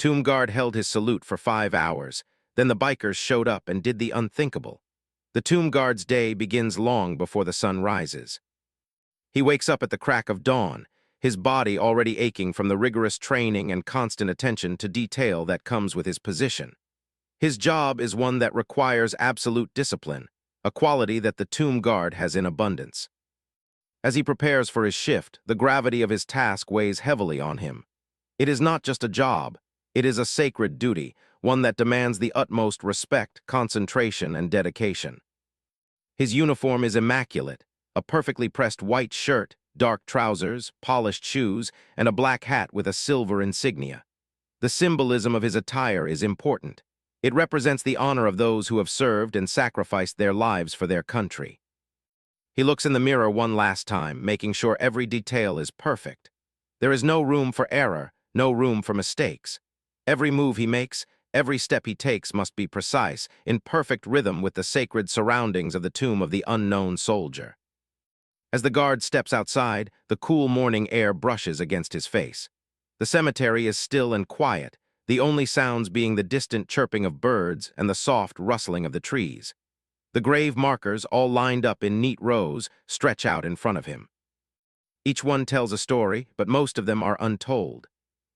Tomb Guard held his salute for 5 hours. Then the bikers showed up and did the unthinkable. The Tomb Guard's day begins long before the sun rises. He wakes up at the crack of dawn, his body already aching from the rigorous training and constant attention to detail that comes with his position. His job is one that requires absolute discipline, a quality that the Tomb Guard has in abundance. As he prepares for his shift, the gravity of his task weighs heavily on him. It is not just a job, it is a sacred duty, one that demands the utmost respect, concentration, and dedication. His uniform is immaculate, a perfectly pressed white shirt, dark trousers, polished shoes, and a black hat with a silver insignia. The symbolism of his attire is important. It represents the honor of those who have served and sacrificed their lives for their country. He looks in the mirror one last time, making sure every detail is perfect. There is no room for error, no room for mistakes. Every move he makes, every step he takes must be precise, in perfect rhythm with the sacred surroundings of the tomb of the unknown soldier. As the guard steps outside, the cool morning air brushes against his face. The cemetery is still and quiet, the only sounds being the distant chirping of birds and the soft rustling of the trees. The grave markers, all lined up in neat rows, stretch out in front of him. Each one tells a story, but most of them are untold.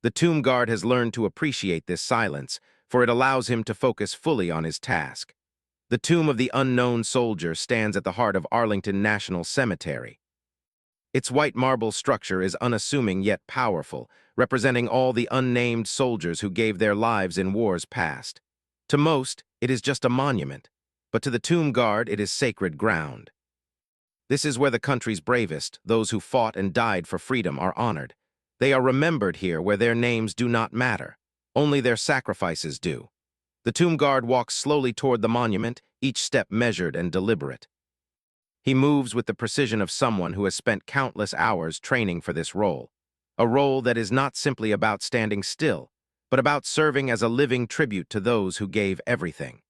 The Tomb Guard has learned to appreciate this silence, for it allows him to focus fully on his task. The tomb of the unknown soldier stands at the heart of Arlington National Cemetery. Its white marble structure is unassuming yet powerful, representing all the unnamed soldiers who gave their lives in wars past. To most, it is just a monument, but to the Tomb Guard it is sacred ground. This is where the country's bravest, those who fought and died for freedom, are honored. They are remembered here where their names do not matter. Only their sacrifices do. The Tomb Guard walks slowly toward the monument, each step measured and deliberate. He moves with the precision of someone who has spent countless hours training for this role, a role that is not simply about standing still, but about serving as a living tribute to those who gave everything.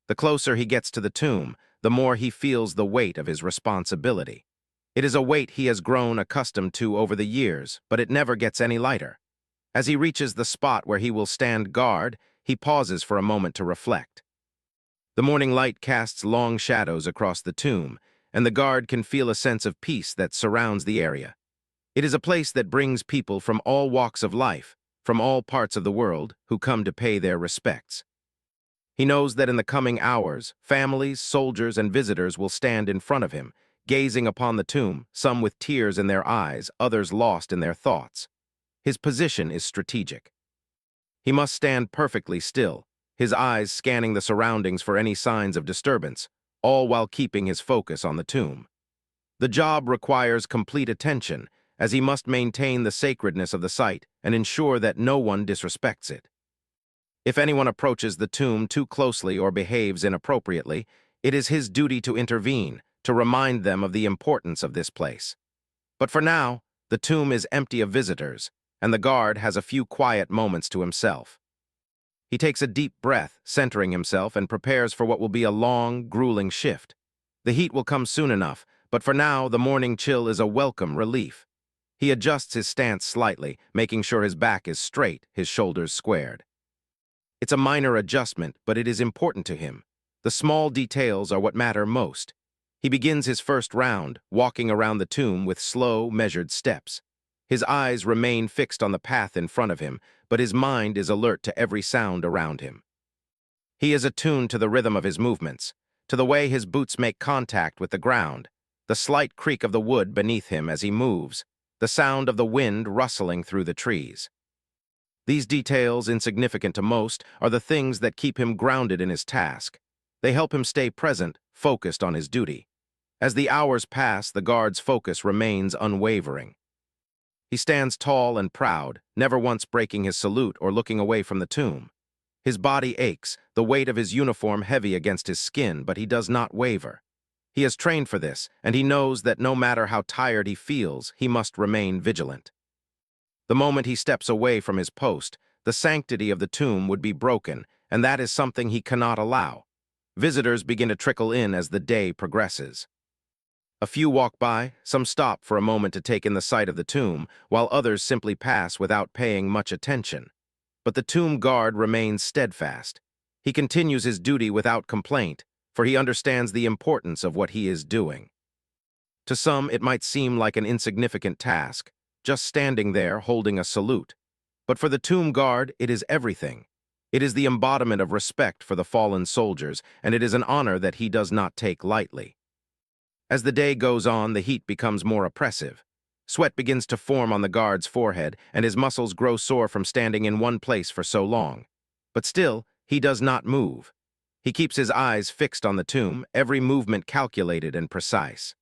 The closer he gets to the tomb, the more he feels the weight of his responsibility. It is a weight he has grown accustomed to over the years, but it never gets any lighter. As he reaches the spot where he will stand guard, he pauses for a moment to reflect. The morning light casts long shadows across the tomb, and the guard can feel a sense of peace that surrounds the area. It is a place that brings people from all walks of life, from all parts of the world, who come to pay their respects. He knows that in the coming hours, families, soldiers, and visitors will stand in front of him, gazing upon the tomb, some with tears in their eyes, others lost in their thoughts. His position is strategic. He must stand perfectly still, his eyes scanning the surroundings for any signs of disturbance, all while keeping his focus on the tomb. The job requires complete attention, as he must maintain the sacredness of the site and ensure that no one disrespects it. If anyone approaches the tomb too closely or behaves inappropriately, it is his duty to intervene, to remind them of the importance of this place. But for now, the tomb is empty of visitors, and the guard has a few quiet moments to himself. He takes a deep breath, centering himself, and prepares for what will be a long, grueling shift. The heat will come soon enough, but for now, the morning chill is a welcome relief. He adjusts his stance slightly, making sure his back is straight, his shoulders squared. It's a minor adjustment, but it is important to him. The small details are what matter most. He begins his first round, walking around the tomb with slow, measured steps. His eyes remain fixed on the path in front of him, but his mind is alert to every sound around him. He is attuned to the rhythm of his movements, to the way his boots make contact with the ground, the slight creak of the wood beneath him as he moves, the sound of the wind rustling through the trees. These details, insignificant to most, are the things that keep him grounded in his task. They help him stay present, focused on his duty. As the hours pass, the guard's focus remains unwavering. He stands tall and proud, never once breaking his salute or looking away from the tomb. His body aches, the weight of his uniform heavy against his skin, but he does not waver. He has trained for this, and he knows that no matter how tired he feels, he must remain vigilant. The moment he steps away from his post, the sanctity of the tomb would be broken, and that is something he cannot allow. Visitors begin to trickle in as the day progresses. A few walk by, some stop for a moment to take in the sight of the tomb, while others simply pass without paying much attention. But the tomb guard remains steadfast. He continues his duty without complaint, for he understands the importance of what he is doing. To some, it might seem like an insignificant task, just standing there holding a salute. But for the tomb guard, it is everything. It is the embodiment of respect for the fallen soldiers, and it is an honor that he does not take lightly. As the day goes on, the heat becomes more oppressive. Sweat begins to form on the guard's forehead, and his muscles grow sore from standing in one place for so long. But still, he does not move. He keeps his eyes fixed on the tomb, every movement calculated and precise.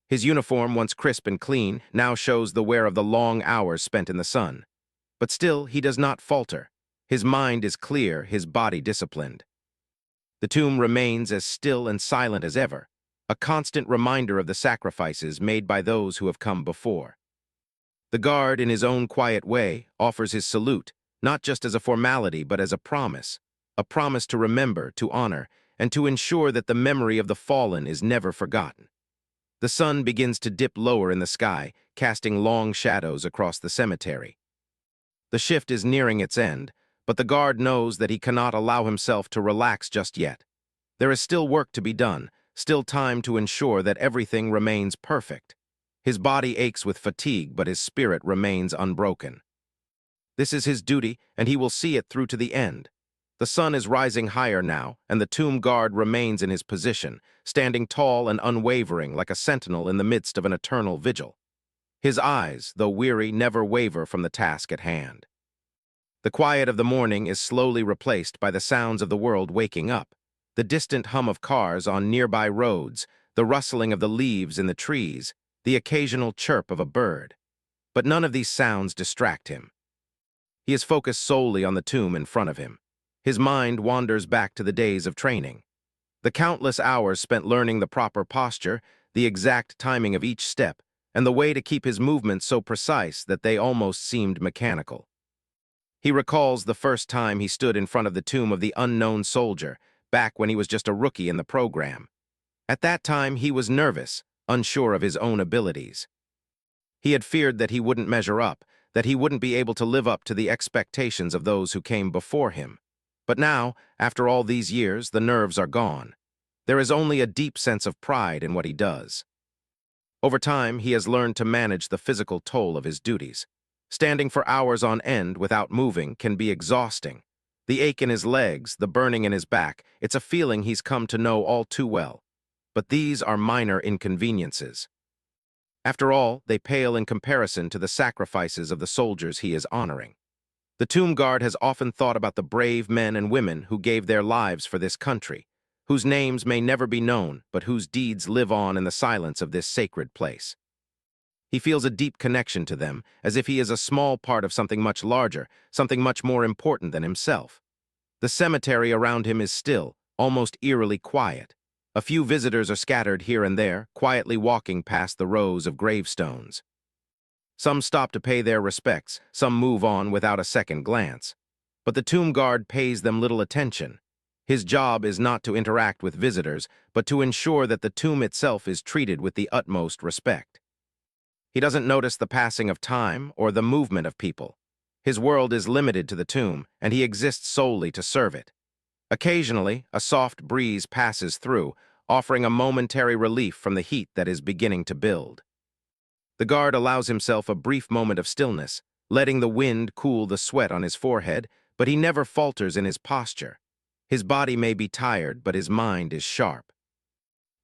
His uniform, once crisp and clean, now shows the wear of the long hours spent in the sun. But still, he does not falter. His mind is clear, his body disciplined. The tomb remains as still and silent as ever, a constant reminder of the sacrifices made by those who have come before. The guard, in his own quiet way, offers his salute, not just as a formality but as a promise to remember, to honor, and to ensure that the memory of the fallen is never forgotten. The sun begins to dip lower in the sky, casting long shadows across the cemetery. The shift is nearing its end, but the guard knows that he cannot allow himself to relax just yet. There is still work to be done, still time to ensure that everything remains perfect. His body aches with fatigue, but his spirit remains unbroken. This is his duty, and he will see it through to the end. The sun is rising higher now, and the tomb guard remains in his position, standing tall and unwavering like a sentinel in the midst of an eternal vigil. His eyes, though weary, never waver from the task at hand. The quiet of the morning is slowly replaced by the sounds of the world waking up. The distant hum of cars on nearby roads, the rustling of the leaves in the trees, the occasional chirp of a bird. But none of these sounds distract him. He is focused solely on the tomb in front of him. His mind wanders back to the days of training. The countless hours spent learning the proper posture, the exact timing of each step, and the way to keep his movements so precise that they almost seemed mechanical. He recalls the first time he stood in front of the tomb of the unknown soldier, back when he was just a rookie in the program. At that time, he was nervous, unsure of his own abilities. He had feared that he wouldn't measure up, that he wouldn't be able to live up to the expectations of those who came before him. But now, after all these years, the nerves are gone. There is only a deep sense of pride in what he does. Over time, he has learned to manage the physical toll of his duties. Standing for hours on end without moving can be exhausting. The ache in his legs, the burning in his back, it's a feeling he's come to know all too well. But these are minor inconveniences. After all, they pale in comparison to the sacrifices of the soldiers he is honoring. The tomb guard has often thought about the brave men and women who gave their lives for this country, whose names may never be known, but whose deeds live on in the silence of this sacred place. He feels a deep connection to them, as if he is a small part of something much larger, something much more important than himself. The cemetery around him is still, almost eerily quiet. A few visitors are scattered here and there, quietly walking past the rows of gravestones. Some stop to pay their respects, some move on without a second glance. But the tomb guard pays them little attention. His job is not to interact with visitors, but to ensure that the tomb itself is treated with the utmost respect. He doesn't notice the passing of time or the movement of people. His world is limited to the tomb, and he exists solely to serve it. Occasionally, a soft breeze passes through, offering a momentary relief from the heat that is beginning to build. The guard allows himself a brief moment of stillness, letting the wind cool the sweat on his forehead, but he never falters in his posture. His body may be tired, but his mind is sharp.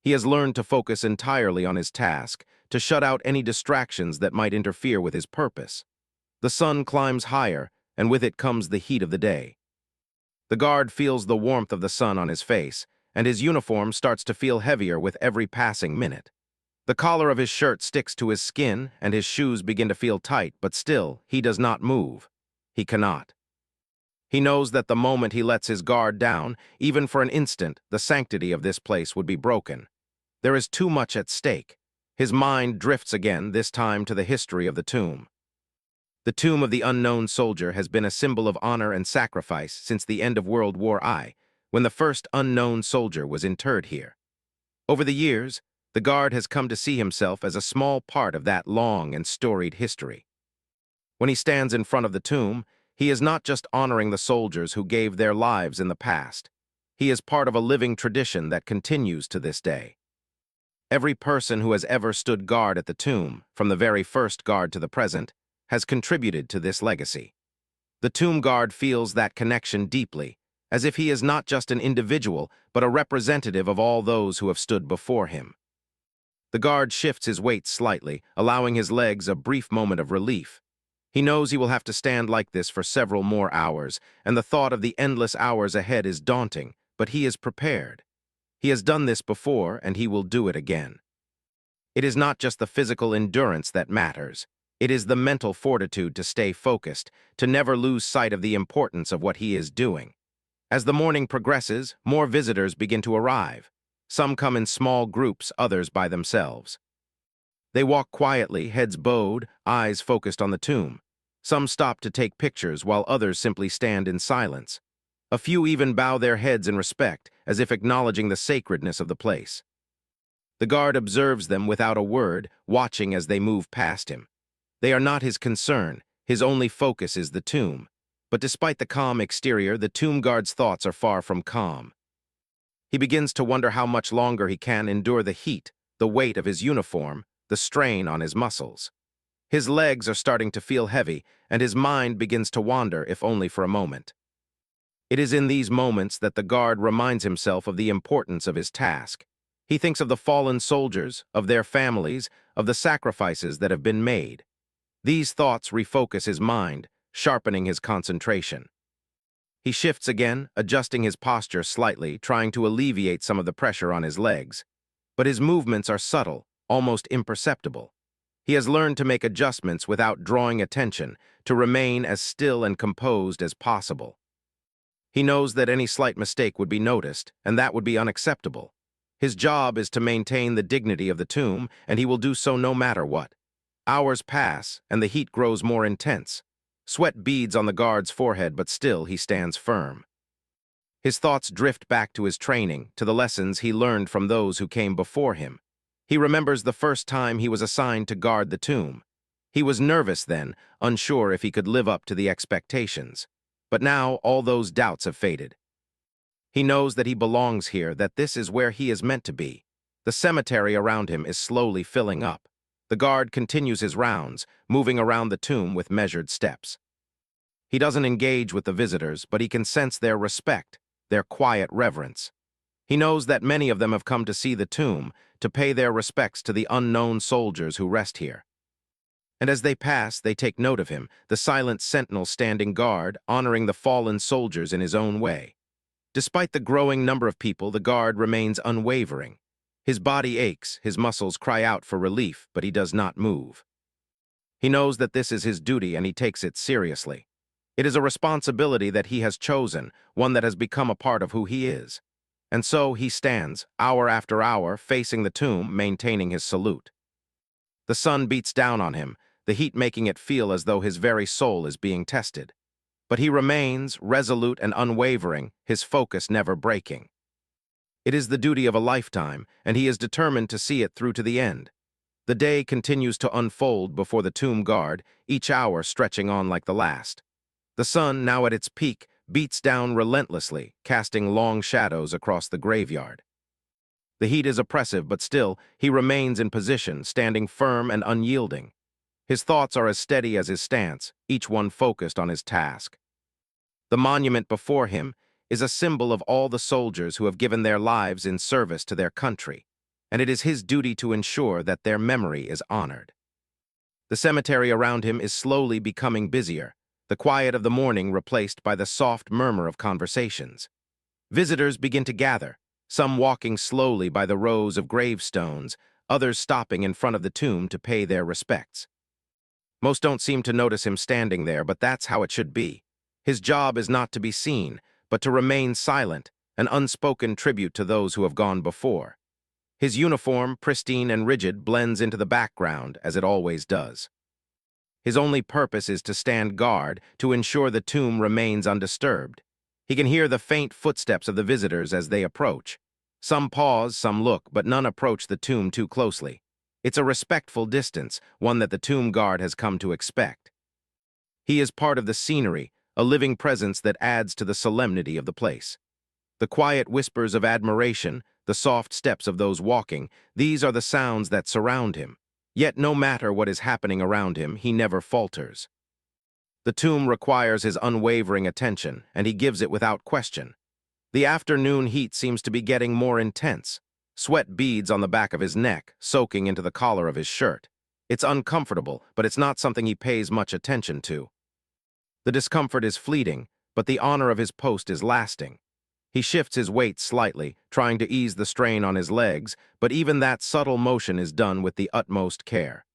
He has learned to focus entirely on his task, to shut out any distractions that might interfere with his purpose. The sun climbs higher, and with it comes the heat of the day. The guard feels the warmth of the sun on his face, and his uniform starts to feel heavier with every passing minute. The collar of his shirt sticks to his skin, and his shoes begin to feel tight, but still, he does not move. He cannot. He knows that the moment he lets his guard down, even for an instant, the sanctity of this place would be broken. There is too much at stake. His mind drifts again, this time to the history of the tomb. The tomb of the unknown soldier has been a symbol of honor and sacrifice since the end of World War I, when the first unknown soldier was interred here. Over the years, the guard has come to see himself as a small part of that long and storied history. When he stands in front of the tomb, He is not just honoring the soldiers who gave their lives in the past. He is part of a living tradition that continues to this day. Every person who has ever stood guard at the tomb, from the very first guard to the present, has contributed to this legacy. The tomb guard feels that connection deeply, as if he is not just an individual, but a representative of all those who have stood before him. The guard shifts his weight slightly, allowing his legs a brief moment of relief. He knows he will have to stand like this for several more hours, and the thought of the endless hours ahead is daunting, but he is prepared. He has done this before, and he will do it again. It is not just the physical endurance that matters. It is the mental fortitude to stay focused, to never lose sight of the importance of what he is doing. As the morning progresses, more visitors begin to arrive. Some come in small groups, others by themselves. They walk quietly, heads bowed, eyes focused on the tomb. Some stop to take pictures, while others simply stand in silence. A few even bow their heads in respect, as if acknowledging the sacredness of the place. The guard observes them without a word, watching as they move past him. They are not his concern. His only focus is the tomb. But despite the calm exterior, the tomb guard's thoughts are far from calm. He begins to wonder how much longer he can endure the heat, the weight of his uniform, the strain on his muscles. His legs are starting to feel heavy, and his mind begins to wander, if only for a moment. It is in these moments that the guard reminds himself of the importance of his task. He thinks of the fallen soldiers, of their families, of the sacrifices that have been made. These thoughts refocus his mind, sharpening his concentration. He shifts again, adjusting his posture slightly, trying to alleviate some of the pressure on his legs. But his movements are subtle, almost imperceptible. He has learned to make adjustments without drawing attention, to remain as still and composed as possible. He knows that any slight mistake would be noticed, and that would be unacceptable. His job is to maintain the dignity of the tomb, and he will do so no matter what. Hours pass, and the heat grows more intense. Sweat beads on the guard's forehead, but still he stands firm. His thoughts drift back to his training, to the lessons he learned from those who came before him. He remembers the first time he was assigned to guard the tomb. He was nervous then, unsure if he could live up to the expectations. But now all those doubts have faded. He knows that he belongs here, that this is where he is meant to be. The cemetery around him is slowly filling up. The guard continues his rounds, moving around the tomb with measured steps. He doesn't engage with the visitors, but he can sense their respect, their quiet reverence. He knows that many of them have come to see the tomb, to pay their respects to the unknown soldiers who rest here. And as they pass, they take note of him, the silent sentinel standing guard, honoring the fallen soldiers in his own way. Despite the growing number of people, the guard remains unwavering. His body aches, his muscles cry out for relief, but he does not move. He knows that this is his duty, and he takes it seriously. It is a responsibility that he has chosen, one that has become a part of who he is. And so he stands, hour after hour, facing the tomb, maintaining his salute. The sun beats down on him, the heat making it feel as though his very soul is being tested. But he remains, resolute and unwavering, his focus never breaking. It is the duty of a lifetime, and he is determined to see it through to the end. The day continues to unfold before the tomb guard, each hour stretching on like the last. The sun, now at its peak, beats down relentlessly, casting long shadows across the graveyard. The heat is oppressive, but still, he remains in position, standing firm and unyielding. His thoughts are as steady as his stance, each one focused on his task. The monument before him is a symbol of all the soldiers who have given their lives in service to their country, and it is his duty to ensure that their memory is honored. The cemetery around him is slowly becoming busier, the quiet of the morning replaced by the soft murmur of conversations. Visitors begin to gather, some walking slowly by the rows of gravestones, others stopping in front of the tomb to pay their respects. Most don't seem to notice him standing there, but that's how it should be. His job is not to be seen, but to remain silent, an unspoken tribute to those who have gone before. His uniform, pristine and rigid, blends into the background, as it always does. His only purpose is to stand guard, to ensure the tomb remains undisturbed. He can hear the faint footsteps of the visitors as they approach. Some pause, some look, but none approach the tomb too closely. It's a respectful distance, one that the tomb guard has come to expect. He is part of the scenery, a living presence that adds to the solemnity of the place. The quiet whispers of admiration, the soft steps of those walking, these are the sounds that surround him. Yet no matter what is happening around him, he never falters. The tomb requires his unwavering attention, and he gives it without question. The afternoon heat seems to be getting more intense. Sweat beads on the back of his neck, soaking into the collar of his shirt. It's uncomfortable, but it's not something he pays much attention to. The discomfort is fleeting, but the honor of his post is lasting. He shifts his weight slightly, trying to ease the strain on his legs, but even that subtle motion is done with the utmost care.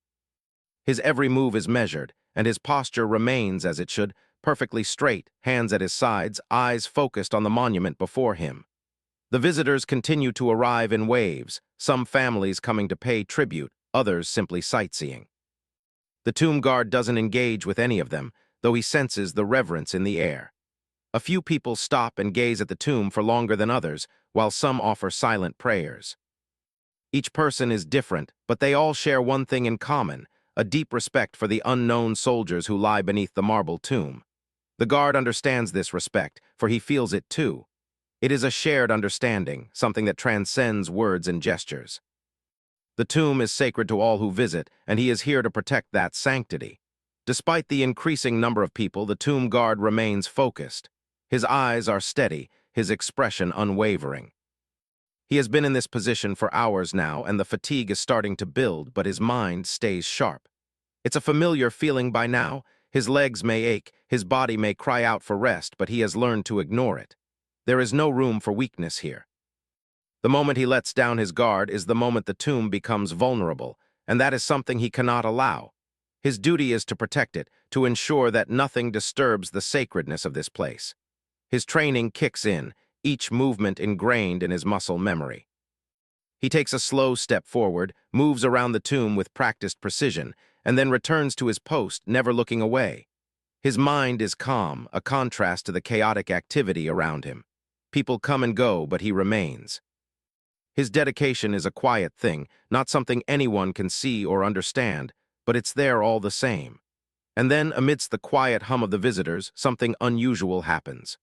His every move is measured, and his posture remains as it should, perfectly straight, hands at his sides, eyes focused on the monument before him. The visitors continue to arrive in waves, some families coming to pay tribute, others simply sightseeing. The tomb guard doesn't engage with any of them, though he senses the reverence in the air. A few people stop and gaze at the tomb for longer than others, while some offer silent prayers. Each person is different, but they all share one thing in common, a deep respect for the unknown soldiers who lie beneath the marble tomb. The guard understands this respect, for he feels it too. It is a shared understanding, something that transcends words and gestures. The tomb is sacred to all who visit, and he is here to protect that sanctity. Despite the increasing number of people, the tomb guard remains focused. His eyes are steady, his expression unwavering. He has been in this position for hours now, and the fatigue is starting to build, but his mind stays sharp. It's a familiar feeling by now. His legs may ache, his body may cry out for rest, but he has learned to ignore it. There is no room for weakness here. The moment he lets down his guard is the moment the tomb becomes vulnerable, and that is something he cannot allow. His duty is to protect it, to ensure that nothing disturbs the sacredness of this place. His training kicks in, each movement ingrained in his muscle memory. He takes a slow step forward, moves around the tomb with practiced precision, and then returns to his post, never looking away. His mind is calm, a contrast to the chaotic activity around him. People come and go, but he remains. His dedication is a quiet thing, not something anyone can see or understand, but it's there all the same. And then, amidst the quiet hum of the visitors, something unusual happens.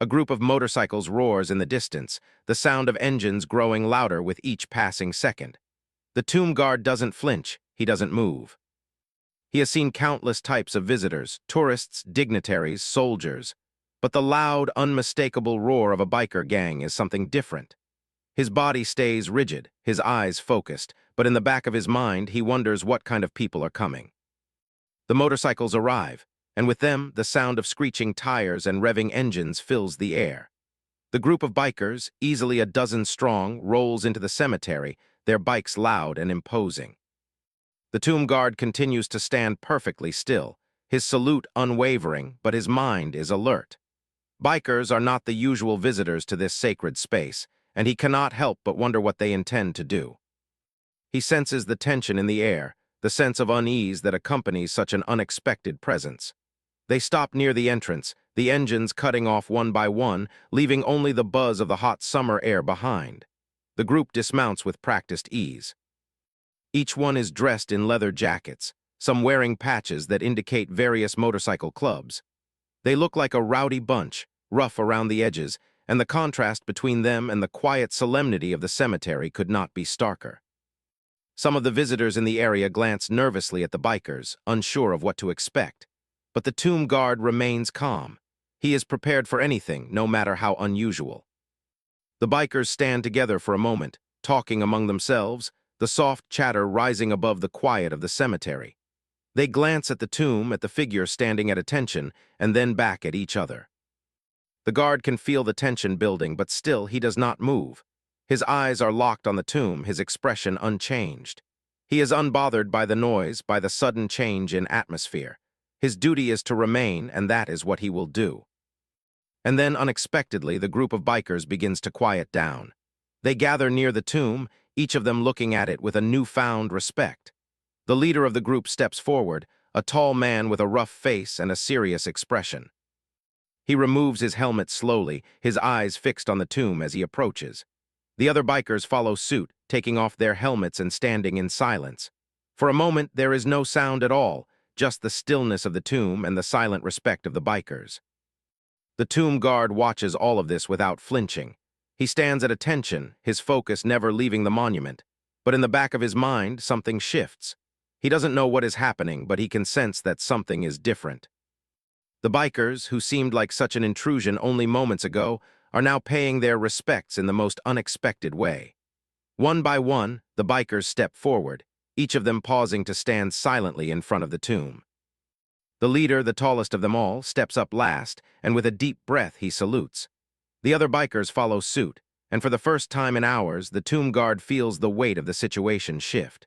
A group of motorcycles roars in the distance, the sound of engines growing louder with each passing second. The tomb guard doesn't flinch, he doesn't move. He has seen countless types of visitors, tourists, dignitaries, soldiers, but the loud, unmistakable roar of a biker gang is something different. His body stays rigid, his eyes focused, but in the back of his mind he wonders what kind of people are coming. The motorcycles arrive, and with them, the sound of screeching tires and revving engines fills the air. The group of bikers, easily a dozen strong, rolls into the cemetery, their bikes loud and imposing. The tomb guard continues to stand perfectly still, his salute unwavering, but his mind is alert. Bikers are not the usual visitors to this sacred space, and he cannot help but wonder what they intend to do. He senses the tension in the air, the sense of unease that accompanies such an unexpected presence. They stop near the entrance, the engines cutting off one by one, leaving only the buzz of the hot summer air behind. The group dismounts with practiced ease. Each one is dressed in leather jackets, some wearing patches that indicate various motorcycle clubs. They look like a rowdy bunch, rough around the edges, and the contrast between them and the quiet solemnity of the cemetery could not be starker. Some of the visitors in the area glance nervously at the bikers, unsure of what to expect. But the tomb guard remains calm. He is prepared for anything, no matter how unusual. The bikers stand together for a moment, talking among themselves, the soft chatter rising above the quiet of the cemetery. They glance at the tomb, at the figure standing at attention, and then back at each other. The guard can feel the tension building, but still he does not move. His eyes are locked on the tomb, his expression unchanged. He is unbothered by the noise, by the sudden change in atmosphere. His duty is to remain, and that is what he will do. And then, unexpectedly, the group of bikers begins to quiet down. They gather near the tomb, each of them looking at it with a newfound respect. The leader of the group steps forward, a tall man with a rough face and a serious expression. He removes his helmet slowly, his eyes fixed on the tomb as he approaches. The other bikers follow suit, taking off their helmets and standing in silence. For a moment, there is no sound at all, just the stillness of the tomb and the silent respect of the bikers. The tomb guard watches all of this without flinching. He stands at attention, his focus never leaving the monument. But in the back of his mind, something shifts. He doesn't know what is happening, but he can sense that something is different. The bikers, who seemed like such an intrusion only moments ago, are now paying their respects in the most unexpected way. One by one, the bikers step forward, each of them pausing to stand silently in front of the tomb. The leader, the tallest of them all, steps up last, and with a deep breath he salutes. The other bikers follow suit, and for the first time in hours, the tomb guard feels the weight of the situation shift.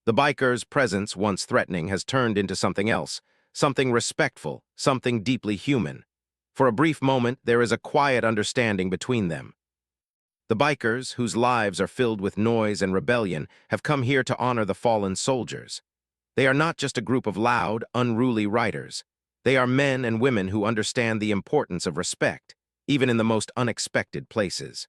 The bikers' presence, once threatening, has turned into something else, something respectful, something deeply human. For a brief moment, there is a quiet understanding between them. The bikers, whose lives are filled with noise and rebellion, have come here to honor the fallen soldiers. They are not just a group of loud, unruly riders. They are men and women who understand the importance of respect, even in the most unexpected places.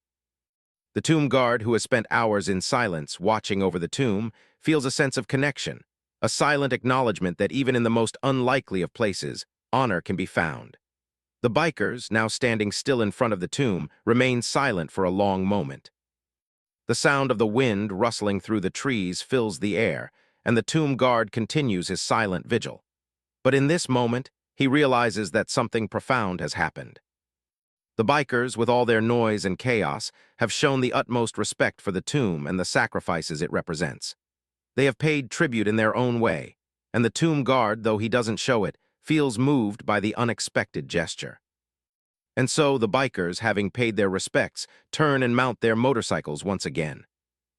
The tomb guard, who has spent hours in silence watching over the tomb, feels a sense of connection, a silent acknowledgement that even in the most unlikely of places, honor can be found. The bikers, now standing still in front of the tomb, remain silent for a long moment. The sound of the wind rustling through the trees fills the air, and the tomb guard continues his silent vigil. But in this moment, he realizes that something profound has happened. The bikers, with all their noise and chaos, have shown the utmost respect for the tomb and the sacrifices it represents. They have paid tribute in their own way, and the tomb guard, though he doesn't show it, feels moved by the unexpected gesture. And so the bikers, having paid their respects, turn and mount their motorcycles once again.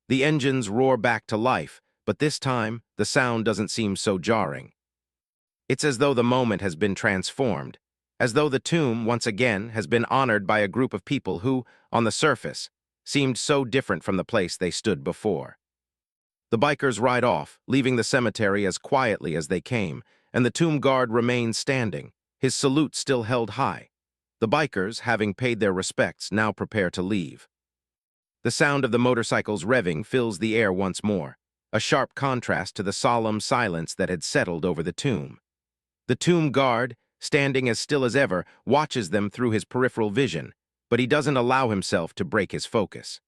The engines roar back to life, but this time, the sound doesn't seem so jarring. It's as though the moment has been transformed, as though the tomb, once again, has been honored by a group of people who, on the surface, seemed so different from the place they stood before. The bikers ride off, leaving the cemetery as quietly as they came, and the tomb guard remains standing, his salute still held high. The bikers, having paid their respects, now prepare to leave. The sound of the motorcycles revving fills the air once more, a sharp contrast to the solemn silence that had settled over the tomb. The tomb guard, standing as still as ever, watches them through his peripheral vision, but he doesn't allow himself to break his focus.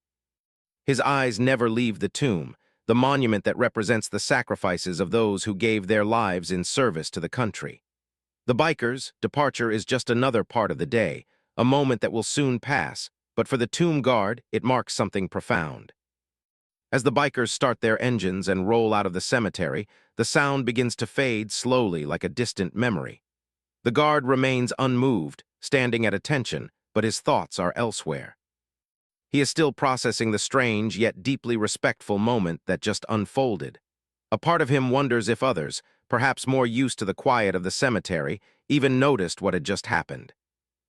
His eyes never leave the tomb, the monument that represents the sacrifices of those who gave their lives in service to the country. The bikers' departure is just another part of the day, a moment that will soon pass, but for the tomb guard, it marks something profound. As the bikers start their engines and roll out of the cemetery, the sound begins to fade slowly like a distant memory. The guard remains unmoved, standing at attention, but his thoughts are elsewhere. He is still processing the strange yet deeply respectful moment that just unfolded. A part of him wonders if others, perhaps more used to the quiet of the cemetery, even noticed what had just happened.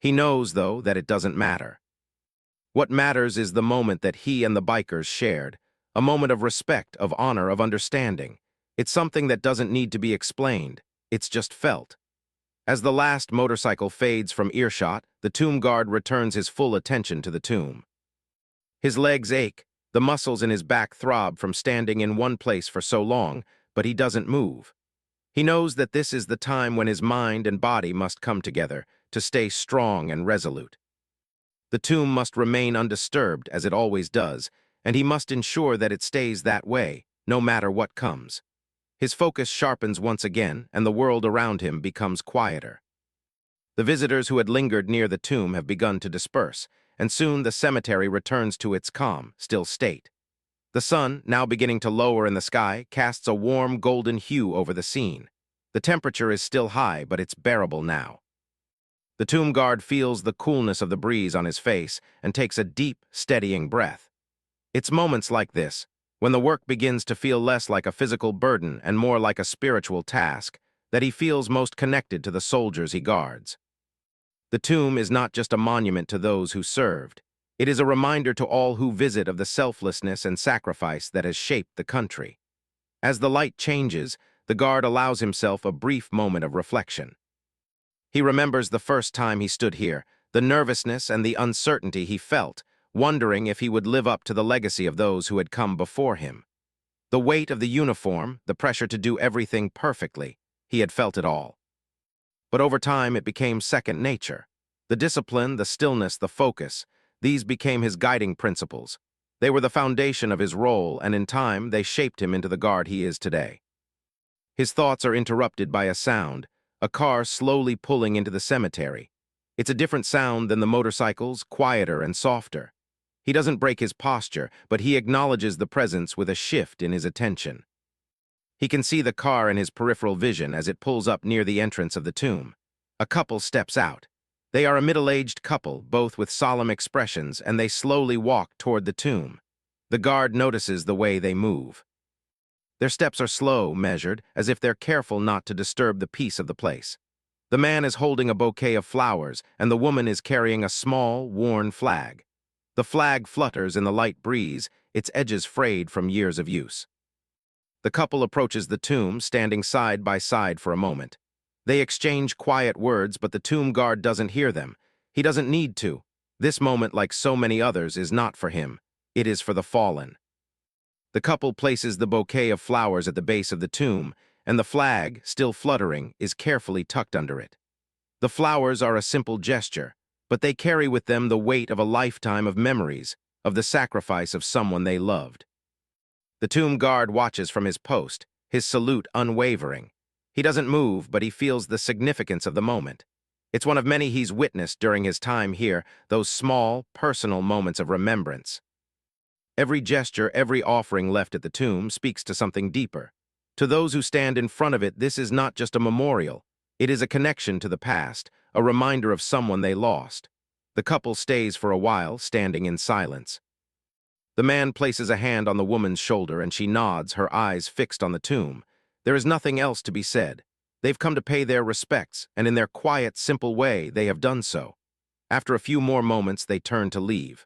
He knows, though, that it doesn't matter. What matters is the moment that he and the bikers shared, a moment of respect, of honor, of understanding. It's something that doesn't need to be explained, it's just felt. As the last motorcycle fades from earshot, the tomb guard returns his full attention to the tomb. His legs ache, the muscles in his back throb from standing in one place for so long, but he doesn't move. He knows that this is the time when his mind and body must come together to stay strong and resolute. The tomb must remain undisturbed, as it always does, and he must ensure that it stays that way, no matter what comes. His focus sharpens once again, and the world around him becomes quieter. The visitors who had lingered near the tomb have begun to disperse, and soon the cemetery returns to its calm, still state. The sun, now beginning to lower in the sky, casts a warm golden hue over the scene. The temperature is still high, but it's bearable now. The tomb guard feels the coolness of the breeze on his face and takes a deep, steadying breath. It's moments like this, when the work begins to feel less like a physical burden and more like a spiritual task, that he feels most connected to the soldiers he guards. The tomb is not just a monument to those who served. It is a reminder to all who visit of the selflessness and sacrifice that has shaped the country. As the light changes, the guard allows himself a brief moment of reflection. He remembers the first time he stood here, the nervousness and the uncertainty he felt, wondering if he would live up to the legacy of those who had come before him. The weight of the uniform, the pressure to do everything perfectly. He had felt it all. But over time, it became second nature. The discipline, the stillness, the focus, these became his guiding principles. They were the foundation of his role, and in time, they shaped him into the guard he is today. His thoughts are interrupted by a sound, a car slowly pulling into the cemetery. It's a different sound than the motorcycles, quieter and softer. He doesn't break his posture, but he acknowledges the presence with a shift in his attention. He can see the car in his peripheral vision as it pulls up near the entrance of the tomb. A couple steps out. They are a middle-aged couple, both with solemn expressions, and they slowly walk toward the tomb. The guard notices the way they move. Their steps are slow, measured, as if they're careful not to disturb the peace of the place. The man is holding a bouquet of flowers, and the woman is carrying a small, worn flag. The flag flutters in the light breeze, its edges frayed from years of use. The couple approaches the tomb, standing side by side for a moment. They exchange quiet words, but the tomb guard doesn't hear them. He doesn't need to. This moment, like so many others, is not for him. It is for the fallen. The couple places the bouquet of flowers at the base of the tomb, and the flag, still fluttering, is carefully tucked under it. The flowers are a simple gesture, but they carry with them the weight of a lifetime of memories, of the sacrifice of someone they loved. The tomb guard watches from his post, his salute unwavering. He doesn't move, but he feels the significance of the moment. It's one of many he's witnessed during his time here, those small, personal moments of remembrance. Every gesture, every offering left at the tomb speaks to something deeper. To those who stand in front of it, this is not just a memorial. It is a connection to the past, a reminder of someone they lost. The couple stays for a while, standing in silence. The man places a hand on the woman's shoulder and she nods, her eyes fixed on the tomb. There is nothing else to be said. They've come to pay their respects, and in their quiet, simple way, they have done so. After a few more moments, they turn to leave.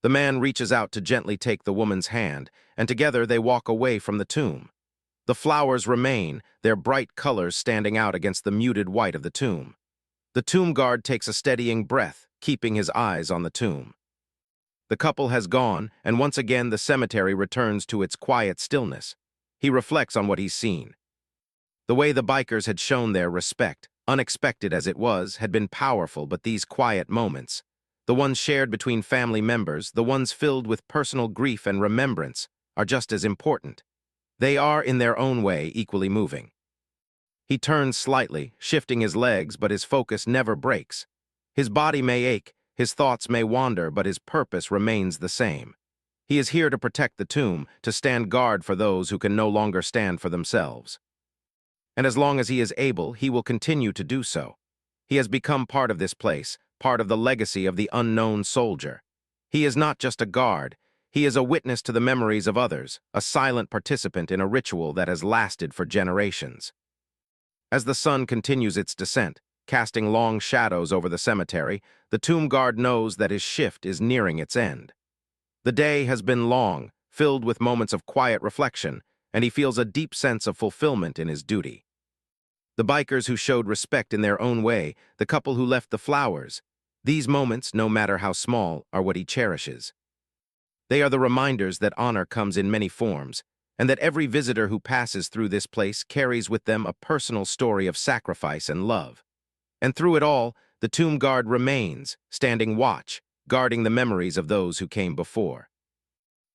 The man reaches out to gently take the woman's hand, and together they walk away from the tomb. The flowers remain, their bright colors standing out against the muted white of the tomb. The tomb guard takes a steadying breath, keeping his eyes on the tomb. The couple has gone, and once again the cemetery returns to its quiet stillness. He reflects on what he's seen. The way the bikers had shown their respect, unexpected as it was, had been powerful, but these quiet moments, the ones shared between family members, the ones filled with personal grief and remembrance, are just as important. They are, in their own way, equally moving. He turns slightly, shifting his legs, but his focus never breaks. His body may ache, his thoughts may wander, but his purpose remains the same. He is here to protect the tomb, to stand guard for those who can no longer stand for themselves. And as long as he is able, he will continue to do so. He has become part of this place, part of the legacy of the unknown soldier. He is not just a guard, he is a witness to the memories of others, a silent participant in a ritual that has lasted for generations. As the sun continues its descent, casting long shadows over the cemetery, the tomb guard knows that his shift is nearing its end. The day has been long, filled with moments of quiet reflection, and he feels a deep sense of fulfillment in his duty. The bikers who showed respect in their own way, the couple who left the flowers, these moments, no matter how small, are what he cherishes. They are the reminders that honor comes in many forms, and that every visitor who passes through this place carries with them a personal story of sacrifice and love. And through it all, the tomb guard remains, standing watch, guarding the memories of those who came before.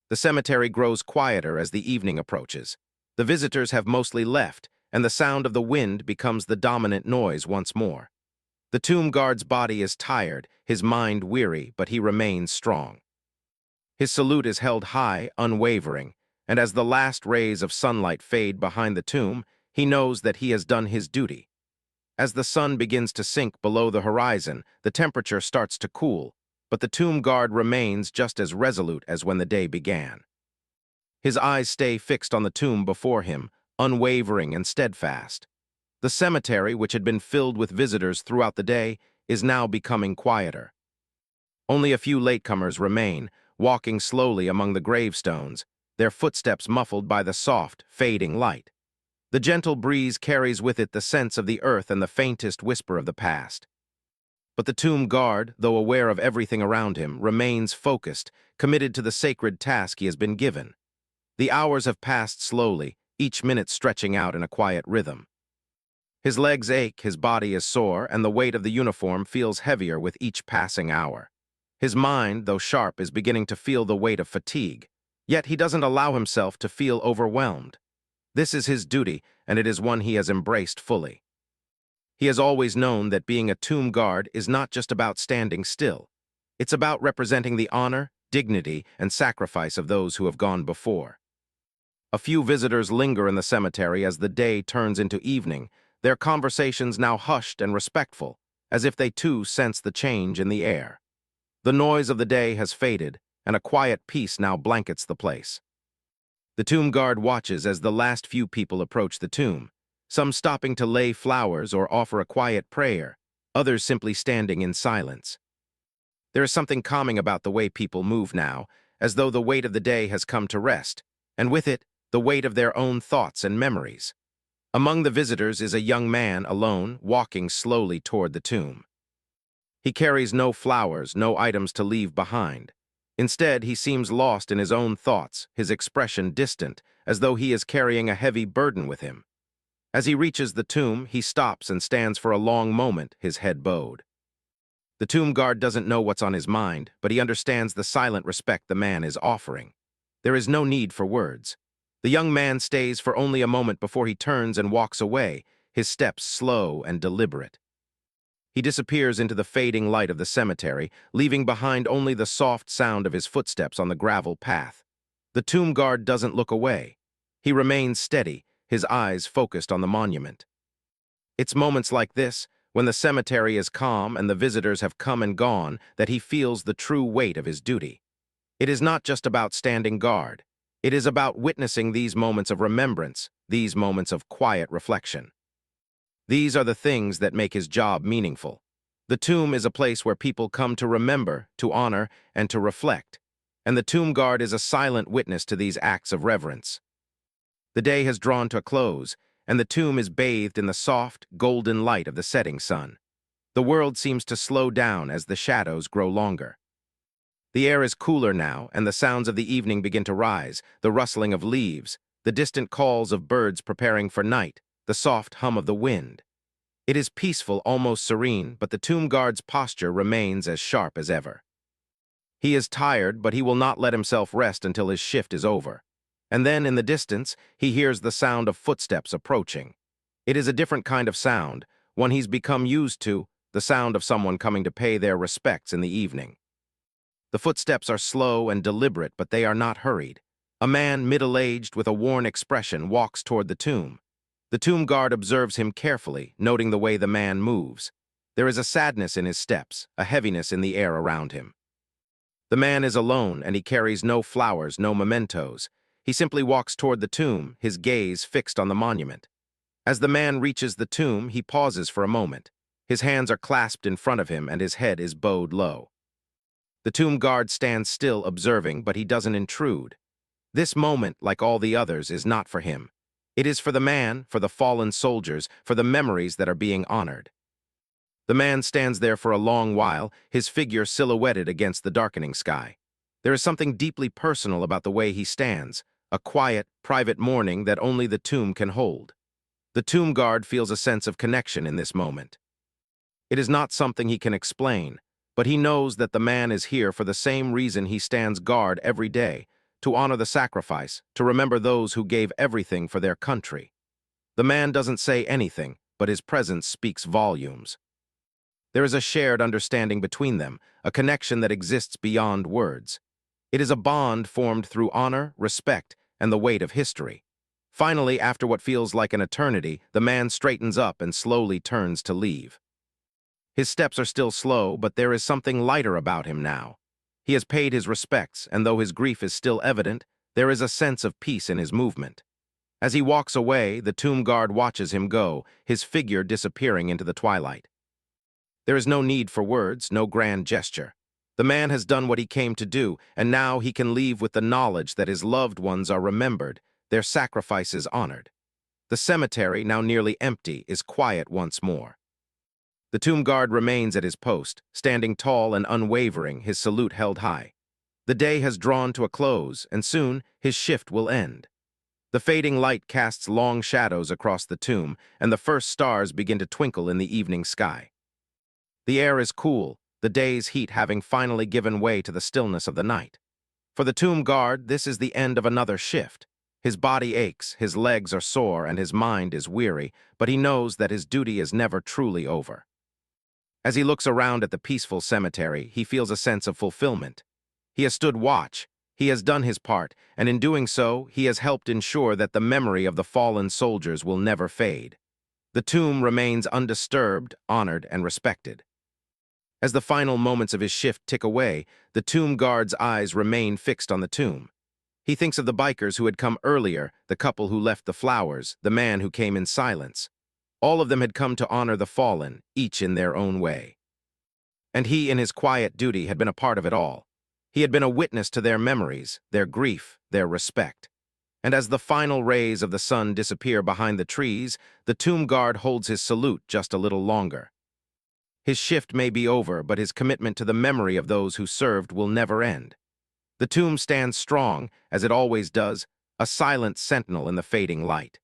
The cemetery grows quieter as the evening approaches. The visitors have mostly left, and the sound of the wind becomes the dominant noise once more. The tomb guard's body is tired, his mind weary, but he remains strong. His salute is held high, unwavering, and as the last rays of sunlight fade behind the tomb, he knows that he has done his duty. As the sun begins to sink below the horizon, the temperature starts to cool, but the tomb guard remains just as resolute as when the day began. His eyes stay fixed on the tomb before him, unwavering and steadfast. The cemetery, which had been filled with visitors throughout the day, is now becoming quieter. Only a few latecomers remain, walking slowly among the gravestones, their footsteps muffled by the soft, fading light. The gentle breeze carries with it the sense of the earth and the faintest whisper of the past. But the tomb guard, though aware of everything around him, remains focused, committed to the sacred task he has been given. The hours have passed slowly, each minute stretching out in a quiet rhythm. His legs ache, his body is sore, and the weight of the uniform feels heavier with each passing hour. His mind, though sharp, is beginning to feel the weight of fatigue, yet he doesn't allow himself to feel overwhelmed. This is his duty, and it is one he has embraced fully. He has always known that being a tomb guard is not just about standing still. It's about representing the honor, dignity, and sacrifice of those who have gone before. A few visitors linger in the cemetery as the day turns into evening, their conversations now hushed and respectful, as if they too sense the change in the air. The noise of the day has faded, and a quiet peace now blankets the place. The tomb guard watches as the last few people approach the tomb, some stopping to lay flowers or offer a quiet prayer, others simply standing in silence. There is something calming about the way people move now, as though the weight of the day has come to rest, and with it, the weight of their own thoughts and memories. Among the visitors is a young man alone, walking slowly toward the tomb. He carries no flowers, no items to leave behind. Instead, he seems lost in his own thoughts, his expression distant, as though he is carrying a heavy burden with him. As he reaches the tomb, he stops and stands for a long moment, his head bowed. The tomb guard doesn't know what's on his mind, but he understands the silent respect the man is offering. There is no need for words. The young man stays for only a moment before he turns and walks away, his steps slow and deliberate. He disappears into the fading light of the cemetery, leaving behind only the soft sound of his footsteps on the gravel path. The tomb guard doesn't look away. He remains steady, his eyes focused on the monument. It's moments like this, when the cemetery is calm and the visitors have come and gone, that he feels the true weight of his duty. It is not just about standing guard. It is about witnessing these moments of remembrance, these moments of quiet reflection. These are the things that make his job meaningful. The tomb is a place where people come to remember, to honor, and to reflect, and the tomb guard is a silent witness to these acts of reverence. The day has drawn to a close, and the tomb is bathed in the soft, golden light of the setting sun. The world seems to slow down as the shadows grow longer. The air is cooler now, and the sounds of the evening begin to rise, the rustling of leaves, the distant calls of birds preparing for night, the soft hum of the wind. It is peaceful, almost serene, but the tomb guard's posture remains as sharp as ever. He is tired, but he will not let himself rest until his shift is over. And then, in the distance, he hears the sound of footsteps approaching. It is a different kind of sound, one he's become used to, the sound of someone coming to pay their respects in the evening. The footsteps are slow and deliberate, but they are not hurried. A man, middle-aged, with a worn expression, walks toward the tomb. The tomb guard observes him carefully, noting the way the man moves. There is a sadness in his steps, a heaviness in the air around him. The man is alone, and he carries no flowers, no mementos. He simply walks toward the tomb, his gaze fixed on the monument. As the man reaches the tomb, he pauses for a moment. His hands are clasped in front of him, and his head is bowed low. The tomb guard stands still, observing, but he doesn't intrude. This moment, like all the others, is not for him. It is for the man, for the fallen soldiers, for the memories that are being honored. The man stands there for a long while, his figure silhouetted against the darkening sky. There is something deeply personal about the way he stands, a quiet, private mourning that only the tomb can hold. The tomb guard feels a sense of connection in this moment. It is not something he can explain, but he knows that the man is here for the same reason he stands guard every day, to honor the sacrifice, to remember those who gave everything for their country. The man doesn't say anything, but his presence speaks volumes. There is a shared understanding between them, a connection that exists beyond words. It is a bond formed through honor, respect, and the weight of history. Finally, after what feels like an eternity, the man straightens up and slowly turns to leave. His steps are still slow, but there is something lighter about him now. He has paid his respects, and though his grief is still evident, there is a sense of peace in his movement. As he walks away, the tomb guard watches him go, his figure disappearing into the twilight. There is no need for words, no grand gesture. The man has done what he came to do, and now he can leave with the knowledge that his loved ones are remembered, their sacrifices honored. The cemetery, now nearly empty, is quiet once more. The tomb guard remains at his post, standing tall and unwavering, his salute held high. The day has drawn to a close, and soon his shift will end. The fading light casts long shadows across the tomb, and the first stars begin to twinkle in the evening sky. The air is cool, the day's heat having finally given way to the stillness of the night. For the tomb guard, this is the end of another shift. His body aches, his legs are sore, and his mind is weary, but he knows that his duty is never truly over. As he looks around at the peaceful cemetery, he feels a sense of fulfillment. He has stood watch, he has done his part, and in doing so, he has helped ensure that the memory of the fallen soldiers will never fade. The tomb remains undisturbed, honored, and respected. As the final moments of his shift tick away, the tomb guard's eyes remain fixed on the tomb. He thinks of the bikers who had come earlier, the couple who left the flowers, the man who came in silence. All of them had come to honor the fallen, each in their own way. And he, in his quiet duty, had been a part of it all. He had been a witness to their memories, their grief, their respect. And as the final rays of the sun disappear behind the trees, the tomb guard holds his salute just a little longer. His shift may be over, but his commitment to the memory of those who served will never end. The tomb stands strong, as it always does, a silent sentinel in the fading light.